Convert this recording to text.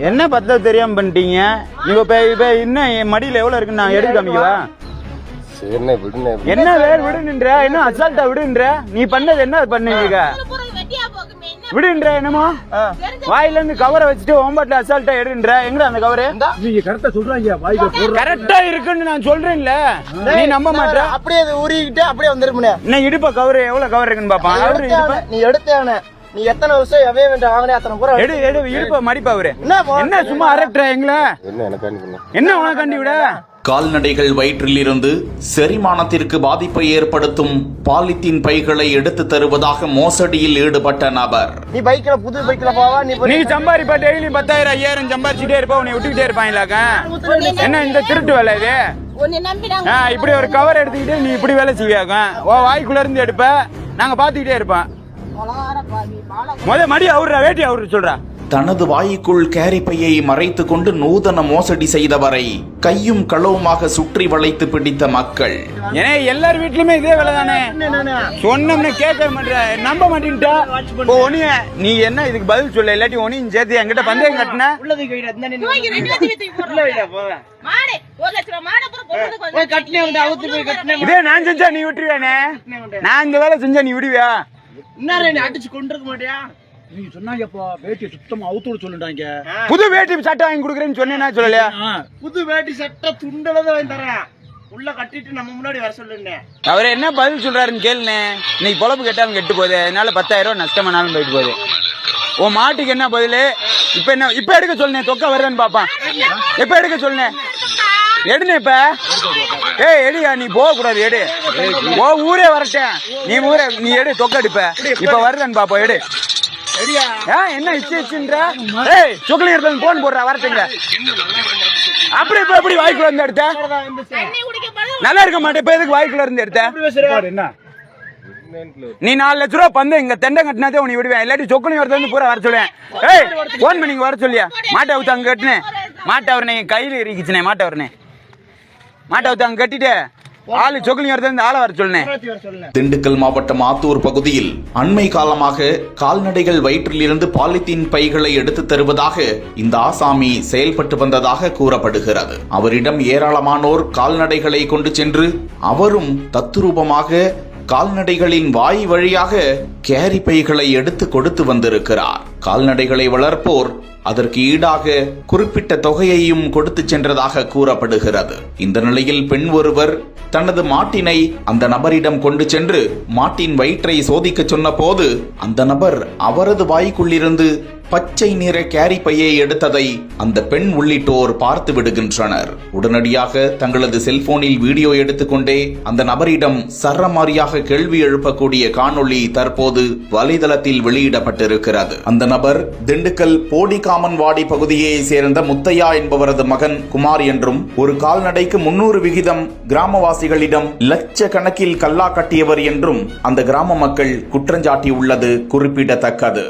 என்ன பத்த தெரியாம பண்ணிட்டீங்க நீங்க? இன்னும் மடியில எவ்வளவு இருக்குன்னு நான் எடுத்து காமிக்கவா? என்ன வேறு விடுன்ற, என்ன அசால்ட்டா விடுன்ற? நீ பண்ணது என்ன பண்ணுவீங்க? விடுன்ற என்னமோ வாயில இருந்து கவரை வச்சுட்டு ஓம்பாட்ல அசால்ட்டா எடுன்ற. எங்க அந்த கவரு? நீங்க கரெக்டா சொல்றாங்க, கரெக்டா இருக்குன்னு நான் சொல்றேன்ல, நீ நம்ப மாட்டே. அப்படியே ஊறிக்கிட்டு அப்படியே வந்துருமுனே. என்ன இடுப்ப கவரு எவ்வளவு கவர் இருக்குன்னு பாப்பான். நீ எடுத்தானே, நீ எத்தனை வருஷம் எவைய வேண்டாம் வாங்கினே அத்தனை பூரா எடு எடு இடுப்ப மடிப்பா. அவரு என்ன சும்மா அரட்டுற எங்களை? என்ன உனக்கு கண்டி விட? கால்நடைகள் வயிற்றில் இருந்து செரிமானத்திற்கு பாதிப்பை ஏற்படுத்தும் பாலித்தீன் பைகளை எடுத்து தருவதாக மோசடியில் ஈடுபட்ட நபர். நீ பைக்ல புது பைக்ல போவா? நீ சம்பாதிப்பா, டெய்லி 10,000 5,000 சம்பாதிச்சுட்டே இருப்பா, உன்னை விட்டுக்கிட்டே இருப்பாங்களாக்க. என்ன இந்த திருட்டு வேலை இது? இப்படி ஒரு கவர் எடுத்துக்கிட்டு நீ இப்படி வேலை செய்வாங்க. வாய்க்குள்ள இருந்து எடுப்ப, நாங்க பாத்துக்கிட்டே இருப்போம். மடி அவரு வேட்டி அவரு சொல்றா. தனது வாய்க்குள் கேரி பையை மறைத்துக் கொண்டு நூதன மோசடி செய்தவரை கையும் களவுமாக சுற்றி வளைத்து பிடித்த மக்கள். ஏன்னா எல்லார் வீட்லயுமே இதே வேலை தானே. சொன்னோம்னு கேட்க மாட்டேற, நம்ப மாட்டேன்ட்டா. நீ என்ன இதுக்கு பதில் சொல்ல? இல்லாட்டி ஒன்னையும் சேர்த்து என்கிட்ட பந்தயம் கட்டின. இதே நான் செஞ்சா நீ விட்டுருவானே? நான் இந்த வேலை செஞ்சா நீ விடுவியா? அடிச்சு கொண்டு மாட்டியா? நீங்க சொன்னாங்கப்பா, வேட்டி சுத்தமா அவுத்து சொல்லிட்டாங்க. புது வேட்டி சட்டை வாங்கி கொடுக்குறேன்னு சொன்னேன்னா சொல்லலையா? புது வேட்டி சட்டை துண்டலதான் வாங்கி தரேன், உள்ள கட்டிட்டு நம்ம முன்னாடி வர சொல்லுங்க. அவரு என்ன பதில் சொல்றாருன்னு கேளுனே. இன்னைக்கு பொழப்பு கேட்டாலும் கெட்டு போகுது, அதனால 10,000 ரூபாய் நஷ்டமானாலும் போயிட்டு போகுது. உன் மாட்டுக்கு என்ன பதில்? இப்ப எடுக்க சொல்லுனேன், தொக்க வருதுன்னு பாப்பான். எப்ப எடுக்க சொல்லுனேன்? எடுனே இப்ப. எடியா, நீ போக கூடாது, எடு. ஊரே வரட்டேன், நீ எடு, தொக்க எடுப்ப. இப்ப வருதுன்னு பாப்போம், எடு. என்ன இச்சுன்ற சுக்லியர் போன் போடுற வரட்டுங்க. அப்படி இப்ப எப்படி வாய்க்குள்ள இருந்து எடுத்த? நல்லா இருக்க மாட்டேன். இப்ப எதுக்கு வாய்க்குள்ள இருந்து எடுத்த? நீ 4 லட்ச ரூபாய் பந்து இங்க தெண்டை கட்டினாதே உனக்கு விடுவேன். இல்லாட்டி சொக்குனி வரது பூரா வர சொல்லுவேன். போன் பண்ணி வர சொல்லியா? மாட்டை அவுத்து அங்க கட்டுனேன். மாட்டை அவரனே கையில இருக்கிச்சுனே. மாட்டை அவரனே மாட்டை அவுத்து அங்க கட்டிட்டு ஆளு சொக்குனி வரது ஆள வர சொல்லுனேன். திண்டுக்கல் மாவட்டம் ஆத்தூர் பகுதியில் அண்மை காலமாக கால்நடைகள் வயிற்றில் இருந்து பாலித்தீன் பைகளை எடுத்து தருவதாக இந்த ஆசாமி செயல்பட்டு வந்ததாக கூறப்படுகிறது. அவரிடம் ஏராளமானோர் கால்நடைகளை கொண்டு சென்று அவரும் தத்துரூபமாக கால்நடைகளின் வாய் வழியாக கேரி பைகளை எடுத்து கொடுத்து வந்திருக்கிறார். கால்நடைகளை வளர்ப்போர் அதற்கு ஈடாக குறிப்பிட்ட தொகையையும் கொடுத்து சென்றதாக கூறப்படுகிறது. இந்த நிலையில் பெண் ஒருவர் தனது மாட்டினை அந்த நபரிடம் கொண்டு சென்று மாட்டின் வயிற்றை சோதிக்க சொன்ன போது அந்த நபர் அவரது வாய்க்குள்ளிருந்து பச்சை நிற கேரி பையை எடுத்ததை அந்த பெண் உள்ளிட்டோர் பார்த்து விடுகின்றனர். உடனடியாக தங்களது செல்போனில் வீடியோ எடுத்துக்கொண்டே அந்த நபரிடம் சரமாரியாக கேள்வி எழுப்பக்கூடிய காணொளி தற்போது வலைதளத்தில் வெளியிடப்பட்டிருக்கிறது. அந்த நபர் திண்டுக்கல் போடிகாமன்வாடி பகுதியை சேர்ந்த முத்தையா என்பவரது மகன் குமார் என்றும், ஒரு கால்நடைக்கு 300 விகிதம் கிராமவாசிகளிடம் லட்சக்கணக்கில் கல்லா கட்டியவர் என்றும் அந்த கிராம மக்கள் குற்றஞ்சாட்டியுள்ளது குறிப்பிடத்தக்கது.